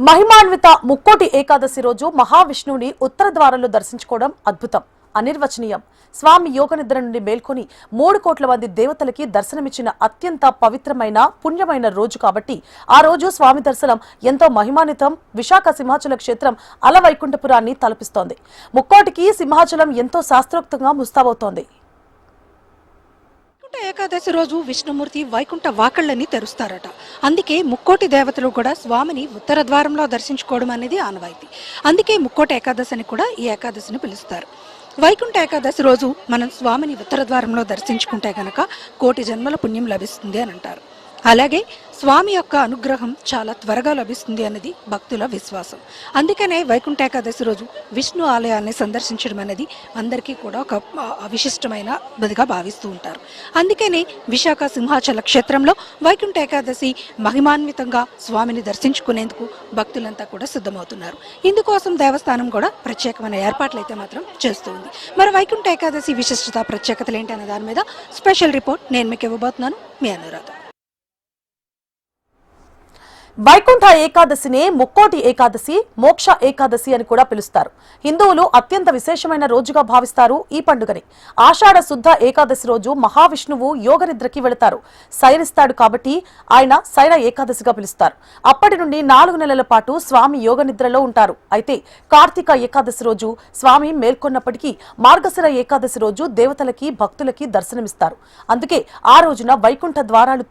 మహిమాన్విత ముక్కోటి ఏకాదశి రోజు మహావిష్ణువుని ఉత్తర ద్వారంలో దర్శించుకోవడం అద్భుతం, అనిర్వచనీయం. స్వామి యోగ నిద్ర నుండి మేల్కొని 3 కోట్ల మంది దేవతలకి దర్శనమిచ్చిన అత్యంత పవిత్రమైన పుణ్యమైన రోజు కాబట్టి ఆ రోజు స్వామి దర్శనం ఎంతో మహిమాన్వితం. విశాఖ సింహాచల క్షేత్రం అలవైకుంఠపురాన్ని తలపిస్తోంది. ముక్కోటికి సింహాచలం ఎంతో శాస్త్రోక్తంగా ముస్తాబవుతోంది. ఏకాదశి రోజు విష్ణుమూర్తి వైకుంఠ వాకళ్ళని తెరుస్తారట. అందుకే ముక్కోటి దేవతలు కూడా స్వామిని ఉత్తర ద్వారంలో దర్శించుకోవడం అనేది ఆనవాయితీ. అందుకే ముక్కోటి ఏకాదశి అని కూడా ఈ ఏకాదశిని పిలుస్తారు. వైకుంఠ ఏకాదశి రోజు మనం స్వామిని ఉత్తర ద్వారంలో దర్శించుకుంటే గనక కోటి జన్మల పుణ్యం లభిస్తుంది అని అంటారు. అలాగే స్వామి యొక్క అనుగ్రహం చాలా త్వరగా లభిస్తుంది అన్నది భక్తుల విశ్వాసం. అందుకనే వైకుంఠ ఏకాదశి రోజు విష్ణు ఆలయాన్ని సందర్శించడం అనేది అందరికీ కూడా ఒక విశిష్టమైన బదిగా భావిస్తూ ఉంటారు. అందుకనే విశాఖ సింహాచల క్షేత్రంలో వైకుంఠ ఏకాదశి మహిమాన్వితంగా స్వామిని దర్శించుకునేందుకు భక్తులంతా కూడా సిద్ధమవుతున్నారు. ఇందుకోసం దేవస్థానం కూడా ప్రత్యేకమైన ఏర్పాట్లు అయితే మాత్రం చేస్తుంది. మరి వైకుంఠ ఏకాదశి విశిష్టత ప్రత్యేకతలు ఏంటి అనే దాని మీద స్పెషల్ రిపోర్ట్ నేను మీకు ఇవ్వబోతున్నాను. మీ అనురాధ. వైకుంఠ ఏకాదశినే ముక్కోటి ఏకాదశి, మోక్ష ఏకాదశి అని కూడా పిలుస్తారు. హిందువులు అత్యంత విశేషమైన రోజుగా భావిస్తారు ఈ పండుగని. ఆషాఢ శుద్ధ ఏకాదశి రోజు మహావిష్ణువు యోగ నిద్రకి వెళతారు. శయనిస్తాడు కాబట్టి ఆయన శయన ఏకాదశిగా పిలుస్తారు. అప్పటి నుండి 4 నెలల పాటు స్వామి యోగ నిద్రలో ఉంటారు. అయితే కార్తీక ఏకాదశి రోజు స్వామి మేల్కొన్నప్పటికీ మార్గశిర ఏకాదశి రోజు దేవతలకి భక్తులకి దర్శనమిస్తారు. అందుకే ఆ రోజున వైకుంఠ ద్వారాలు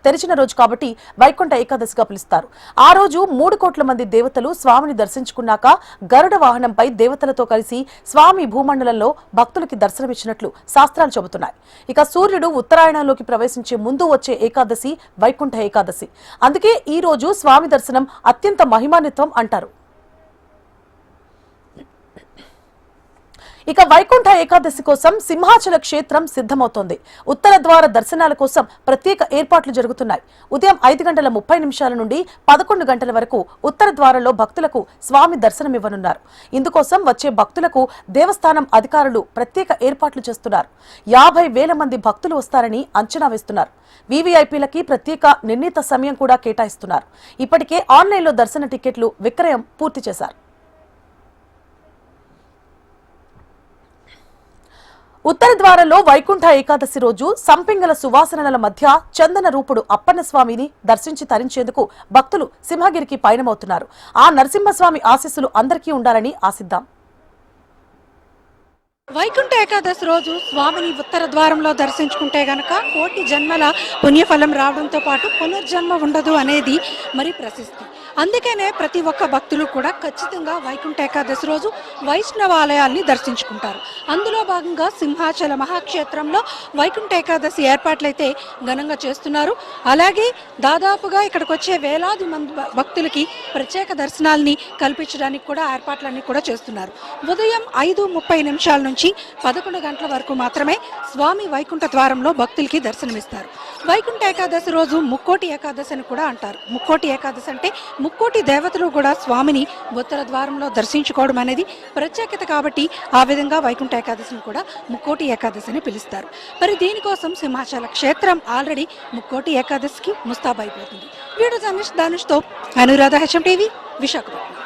తెరిచిన రోజు కాబట్టి వైకుంఠ ఏకాదశిగా పిలుస్తారు. ఆ రోజు 3 కోట్ల మంది దేవతలు స్వామిని దర్శించుకున్నాక గరుడ వాహనంపై దేవతలతో కలిసి స్వామి భూమండలంలో భక్తులకి దర్శనమిచ్చినట్లు శాస్త్రాలు చెబుతున్నాయి. ఇక సూర్యుడు ఉత్తరాయణంలోకి ప్రవేశించే ముందు వచ్చే ఏకాదశి వైకుంఠ ఏకాదశి. అందుకే ఈ రోజు స్వామి దర్శనం అత్యంత మహిమాన్వితం అంటారు. ఇక వైకుంఠ ఏకాదశి కోసం సింహాచల క్షేత్రం సిద్ధమవుతోంది. ఉత్తర ద్వార దర్శనాల కోసం ప్రత్యేక ఏర్పాట్లు జరుగుతున్నాయి. ఉదయం 5:30 నుండి 11 గంటల వరకు ఉత్తర ద్వారంలో భక్తులకు స్వామి దర్శనమివ్వనున్నారు. ఇందుకోసం వచ్చే భక్తులకు దేవస్థానం అధికారులు ప్రత్యేక ఏర్పాట్లు చేస్తున్నారు. 50,000 మంది భక్తులు వస్తారని అంచనా వేస్తున్నారు. వీవీఐపీలకి ప్రత్యేక నిర్ణీత సమయం కూడా కేటాయిస్తున్నారు. ఇప్పటికే ఆన్లైన్లో దర్శన టికెట్లు విక్రయం పూర్తి చేశారు. ఉత్తర ద్వారంలో వైకుంఠ ఏకాదశి రోజు సంపింగల సువాసనల మధ్య చందన రూపుడు అప్పన్న స్వామిని దర్శించి తరించేందుకు భక్తులు సింహగిరికి పయనమవుతున్నారు. ఆ నరసింహస్వామి ఆశీస్సులు అందరికీ ఉండాలని ఆశిద్దాం. వైకుంఠ ఏకాదశి రోజు స్వామిని ఉత్తర ద్వారంలో దర్శించుకుంటే గనక కోటి జన్మల పుణ్యఫలం రావడంతో పాటు పునర్జన్మ ఉండదు అనేది మరి ప్రసిద్ధి. అందుకనే ప్రతి ఒక్క భక్తులు కూడా ఖచ్చితంగా వైకుంఠ ఏకాదశి రోజు వైష్ణవ ఆలయాల్ని దర్శించుకుంటారు. అందులో భాగంగా సింహాచల మహాక్షేత్రంలో వైకుంఠ ఏకాదశి ఏర్పాట్లయితే ఘనంగా చేస్తున్నారు. అలాగే దాదాపుగా ఇక్కడికి వచ్చే వేలాది మంది భక్తులకి ప్రత్యేక దర్శనాల్ని కల్పించడానికి కూడా ఏర్పాట్లన్నీ కూడా చేస్తున్నారు. ఉదయం 5:30 నుంచి 11 గంటల వరకు మాత్రమే స్వామి వైకుంఠ ద్వారంలో భక్తులకి దర్శనమిస్తారు. వైకుంఠ ఏకాదశి రోజు ముక్కోటి ఏకాదశి అని కూడా అంటారు. ముక్కోటి ఏకాదశి అంటే ముక్కోటి దేవతలు కూడా స్వామిని ఉత్తర ద్వారంలో దర్శించుకోవడం అనేది ప్రత్యేకత కాబట్టి ఆ విధంగా వైకుంఠ ఏకాదశిని కూడా ముక్కోటి ఏకాదశి అని పిలుస్తారు. మరి దీనికోసం సింహాచల క్షేత్రం ఆల్రెడీ ముక్కోటి ఏకాదశికి ముస్తాబైపోతుంది. వీడియో జర్నలిస్ట్ ధనుష్తో అనురాధ, HM టీవీ, విశాఖపట్నం.